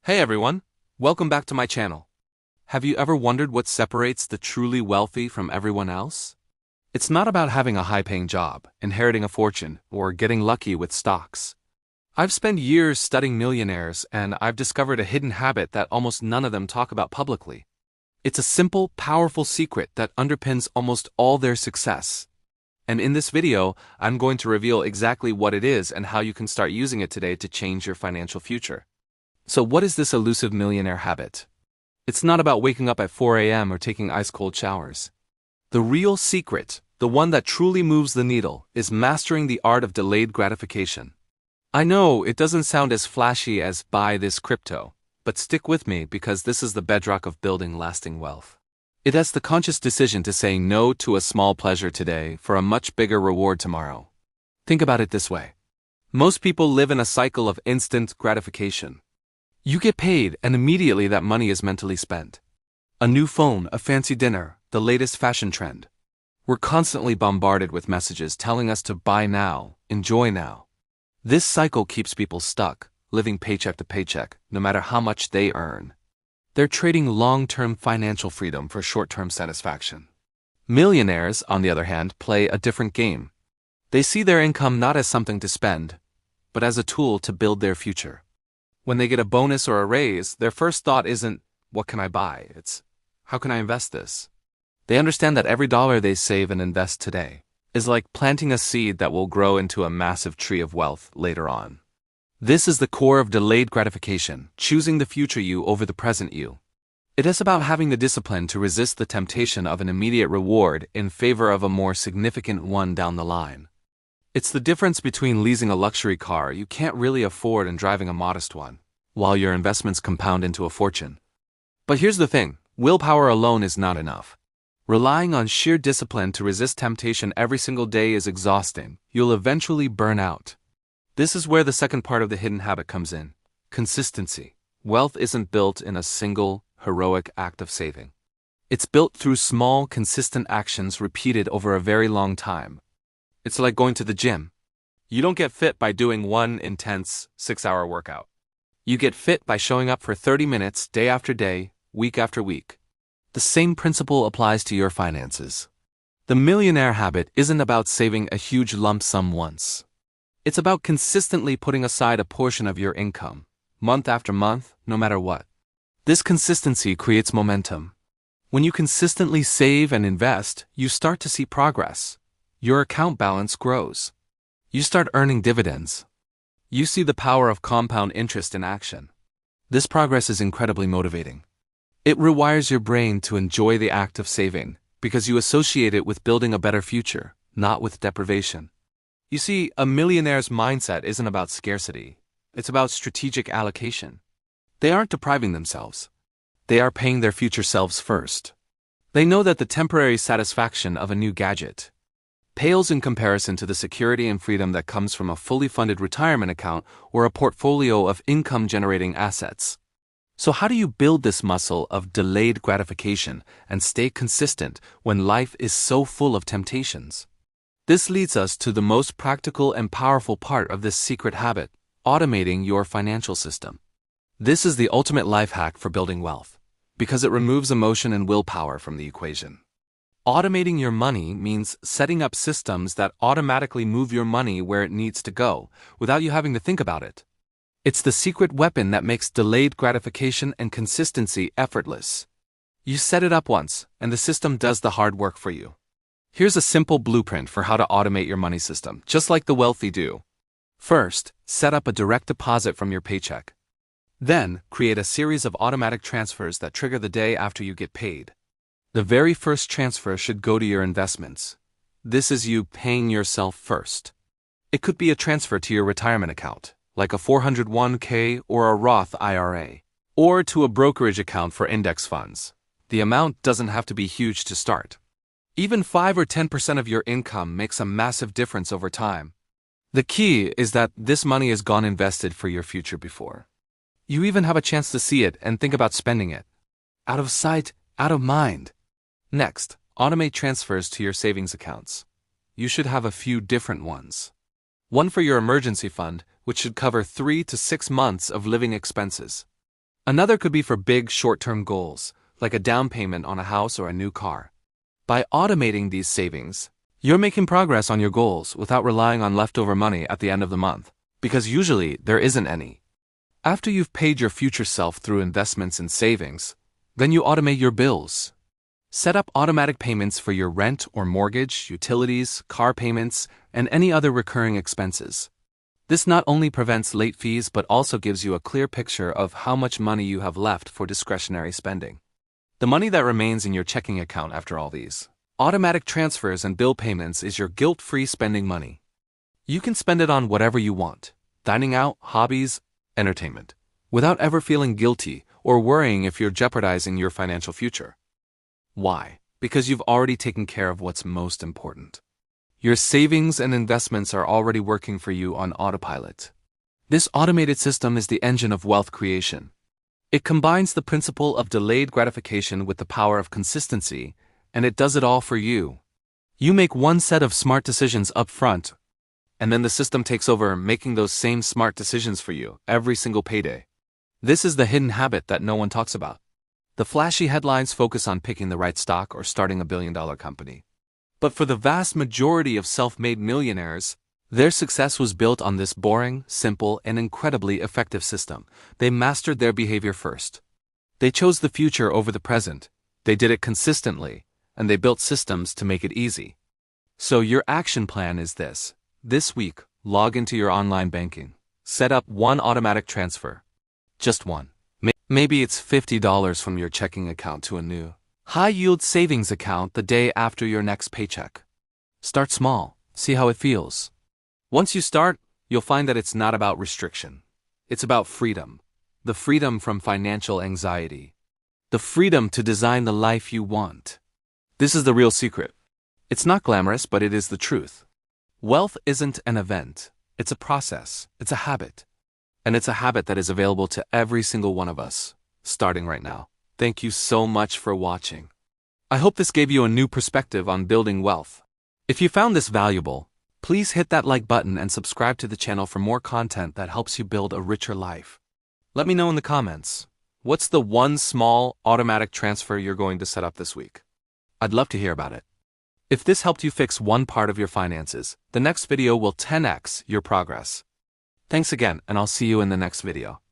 Hey everyone, welcome back to my channel. Have you ever wondered what separates the truly wealthy from everyone else? It's not about having a high-paying job, inheriting a fortune, or getting lucky with stocks. I've spent years studying millionaires, and I've discovered a hidden habit that almost none of them talk about publicly. It's a simple, powerful secret that underpins almost all their success. And in this video, I'm going to reveal exactly what it is and how you can start using it today to change your financial future. So what is this elusive millionaire habit? It's not about waking up at 4 a.m. or taking ice-cold showers. The real secret, the one that truly moves the needle, is mastering the art of delayed gratification. I know it doesn't sound as flashy as buy this crypto, but stick with me because this is the bedrock of building lasting wealth. It has the conscious decision to say no to a small pleasure today for a much bigger reward tomorrow. Think about it this way. Most people live in a cycle of instant gratification. You get paid, and immediately that money is mentally spent. A new phone, a fancy dinner, the latest fashion trend. We're constantly bombarded with messages telling us to buy now, enjoy now. This cycle keeps people stuck, living paycheck to paycheck, no matter how much they earn. They're trading long-term financial freedom for short-term satisfaction. Millionaires, on the other hand, play a different game. They see their income not as something to spend, but as a tool to build their future. When they get a bonus or a raise, their first thought isn't, what can I buy? It's, how can I invest this? They understand that every dollar they save and invest today is like planting a seed that will grow into a massive tree of wealth later on. This is the core of delayed gratification, choosing the future you over the present you. It is about having the discipline to resist the temptation of an immediate reward in favor of a more significant one down the line. It's the difference between leasing a luxury car you can't really afford and driving a modest one, while your investments compound into a fortune. But here's the thing, willpower alone is not enough. Relying on sheer discipline to resist temptation every single day is exhausting. You'll eventually burn out. This is where the second part of the hidden habit comes in. Consistency. Wealth isn't built in a single, heroic act of saving. It's built through small, consistent actions repeated over a very long time. It's like going to the gym. You don't get fit by doing one intense 6-hour workout. You get fit by showing up for 30 minutes day after day, week after week. The same principle applies to your finances. The millionaire habit isn't about saving a huge lump sum once. It's about consistently putting aside a portion of your income, month after month, no matter what. This consistency creates momentum. When you consistently save and invest, you start to see progress. Your account balance grows. You start earning dividends. You see the power of compound interest in action. This progress is incredibly motivating. It rewires your brain to enjoy the act of saving because you associate it with building a better future, not with deprivation. You see, a millionaire's mindset isn't about scarcity. It's about strategic allocation. They aren't depriving themselves. They are paying their future selves first. They know that the temporary satisfaction of a new gadget pales in comparison to the security and freedom that comes from a fully funded retirement account or a portfolio of income-generating assets. So how do you build this muscle of delayed gratification and stay consistent when life is so full of temptations? This leads us to the most practical and powerful part of this secret habit, automating your financial system. This is the ultimate life hack for building wealth, because it removes emotion and willpower from the equation. Automating your money means setting up systems that automatically move your money where it needs to go, without you having to think about it. It's the secret weapon that makes delayed gratification and consistency effortless. You set it up once, and the system does the hard work for you. Here's a simple blueprint for how to automate your money system, just like the wealthy do. First, set up a direct deposit from your paycheck. Then, create a series of automatic transfers that trigger the day after you get paid. The very first transfer should go to your investments. This is you paying yourself first. It could be a transfer to your retirement account, like a 401k or a Roth IRA, or to a brokerage account for index funds. The amount doesn't have to be huge to start. Even 5 or 10% of your income makes a massive difference over time. The key is that this money has gone invested for your future before. You even have a chance to see it and think about spending it. Out of sight, out of mind. Next, automate transfers to your savings accounts. You should have a few different ones. One for your emergency fund, which should cover 3 to 6 months of living expenses. Another could be for big short-term goals, like a down payment on a house or a new car. By automating these savings, you're making progress on your goals without relying on leftover money at the end of the month, because usually there isn't any. After you've paid your future self through investments and savings, then you automate your bills. Set up automatic payments for your rent or mortgage, utilities, car payments, and any other recurring expenses. This not only prevents late fees but also gives you a clear picture of how much money you have left for discretionary spending. The money that remains in your checking account after all these automatic transfers and bill payments is your guilt-free spending money. You can spend it on whatever you want, dining out, hobbies, entertainment, without ever feeling guilty or worrying if you're jeopardizing your financial future. Why? Because you've already taken care of what's most important. Your savings and investments are already working for you on autopilot. This automated system is the engine of wealth creation. It combines the principle of delayed gratification with the power of consistency, and it does it all for you. You make one set of smart decisions up front, and then the system takes over making those same smart decisions for you every single payday. This is the hidden habit that no one talks about. The flashy headlines focus on picking the right stock or starting a billion-dollar company. But for the vast majority of self-made millionaires, their success was built on this boring, simple, and incredibly effective system. They mastered their behavior first. They chose the future over the present. They did it consistently, and they built systems to make it easy. So your action plan is this. This week, log into your online banking. Set up one automatic transfer. Just one. Maybe it's $50 from your checking account to a new high-yield savings account the day after your next paycheck. Start small. See how it feels. Once you start, you'll find that it's not about restriction. It's about freedom. The freedom from financial anxiety. The freedom to design the life you want. This is the real secret. It's not glamorous, but it is the truth. Wealth isn't an event. It's a process. It's a habit. And it's a habit that is available to every single one of us, starting right now. Thank you so much for watching. I hope this gave you a new perspective on building wealth. If you found this valuable, please hit that like button and subscribe to the channel for more content that helps you build a richer life. Let me know in the comments, what's the one small automatic transfer you're going to set up this week? I'd love to hear about it. If this helped you fix one part of your finances, the next video will 10x your progress. Thanks again, and I'll see you in the next video.